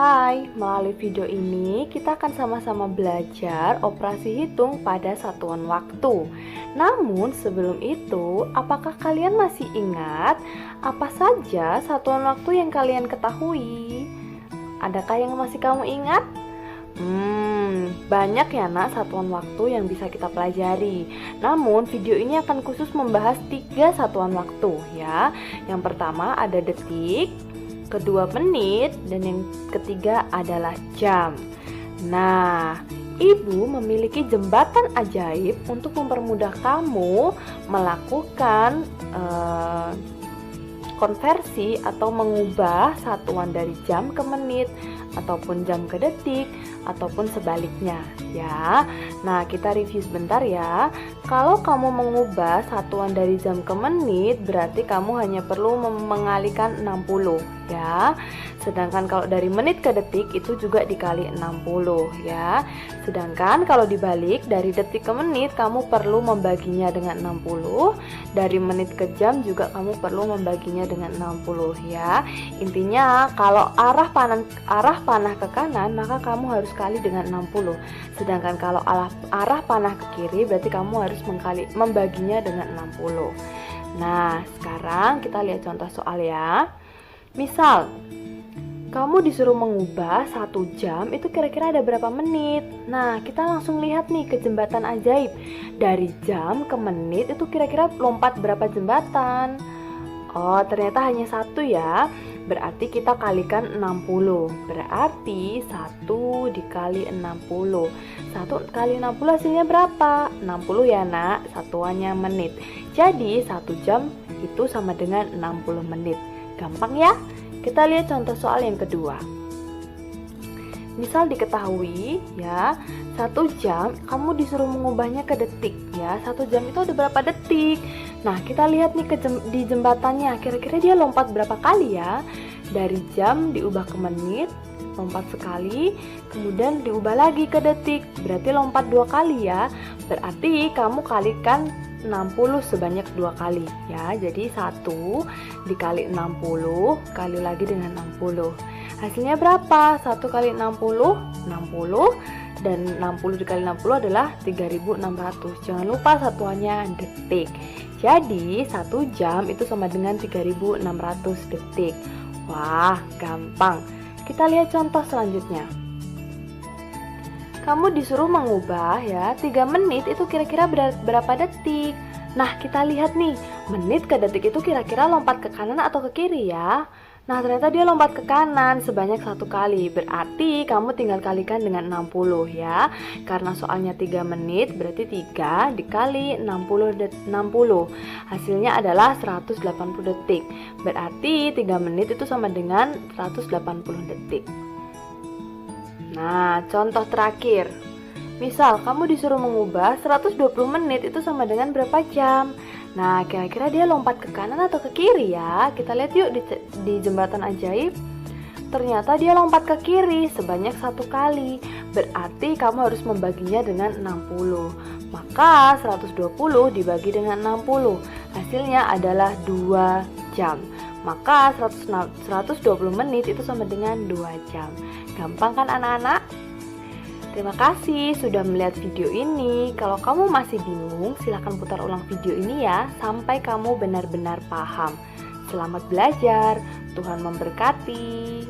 Hai, melalui video ini kita akan sama-sama belajar operasi hitung pada satuan waktu. Namun sebelum itu, apakah kalian masih ingat apa saja satuan waktu yang kalian ketahui? Adakah yang masih kamu ingat? Banyak ya nak satuan waktu yang bisa kita pelajari. Namun video ini akan khusus membahas 3 satuan waktu ya. Yang pertama ada detik, kedua menit, dan yang ketiga adalah jam. Nah, ibu memiliki jembatan ajaib untuk mempermudah kamu melakukan konversi atau mengubah satuan dari jam ke menit ataupun jam ke detik ataupun sebaliknya ya. Nah, kita review sebentar ya. Kalau kamu mengubah satuan dari jam ke menit, berarti kamu hanya perlu mengalihkan 60 ya. Sedangkan kalau dari menit ke detik itu juga dikali 60 ya. Sedangkan kalau dibalik dari detik ke menit, kamu perlu membaginya dengan 60. Dari menit ke jam juga kamu perlu membaginya dengan 60 ya. Intinya kalau arah panah ke kanan, maka kamu harus kali dengan 60. Sedangkan kalau arah panah ke kiri, berarti kamu harus membaginya dengan 60. Nah, sekarang kita lihat contoh soal ya. Misal kamu disuruh mengubah 1 jam, itu kira-kira ada berapa menit? Nah, kita langsung lihat nih ke jembatan ajaib. Dari jam ke menit itu kira-kira lompat berapa jembatan? Oh, ternyata hanya 1 ya. Berarti kita kalikan 60. Berarti 1 dikali 60. 1 kali 60 hasilnya berapa? 60 ya nak, satuannya menit. Jadi 1 jam itu sama dengan 60 menit. Gampang ya? Kita lihat contoh soal yang kedua. Misal diketahui ya, 1 jam kamu disuruh mengubahnya ke detik ya. 1 jam itu ada berapa detik? Nah, kita lihat nih di jembatannya, kira-kira dia lompat berapa kali ya? Dari jam diubah ke menit, lompat sekali, kemudian diubah lagi ke detik, berarti lompat 2 kali ya. Berarti kamu kalikan 60 sebanyak 2 kali ya. Jadi 1 dikali 60 kali lagi dengan 60. Hasilnya berapa? 1 kali 60, 60, dan 60 dikali 60 adalah 3600. Jangan lupa satuannya detik. Jadi 1 jam itu sama dengan 3600 detik. Wah, gampang. Kita lihat contoh selanjutnya. Kamu disuruh mengubah ya, 3 menit itu kira-kira berapa detik? Nah, kita lihat nih, menit ke detik itu kira-kira lompat ke kanan atau ke kiri ya? Nah, ternyata dia lompat ke kanan sebanyak 1 kali. Berarti kamu tinggal kalikan dengan 60 ya. Karena soalnya 3 menit, berarti 3 dikali 60. Hasilnya adalah 180 detik. Berarti 3 menit itu sama dengan 180 detik. Nah, contoh terakhir. Misal kamu disuruh mengubah 120 menit itu sama dengan berapa jam? Nah, kira-kira dia lompat ke kanan atau ke kiri ya? Kita lihat yuk di jembatan ajaib. Ternyata dia lompat ke kiri sebanyak 1 kali. Berarti kamu harus membaginya dengan 60. Maka 120 dibagi dengan 60. Hasilnya adalah 2 jam. Maka 120 menit itu sama dengan 2 jam. Gampang kan anak-anak? Terima kasih sudah melihat video ini. Kalau kamu masih bingung, silahkan putar ulang video ini ya, sampai kamu benar-benar paham. Selamat belajar, Tuhan memberkati.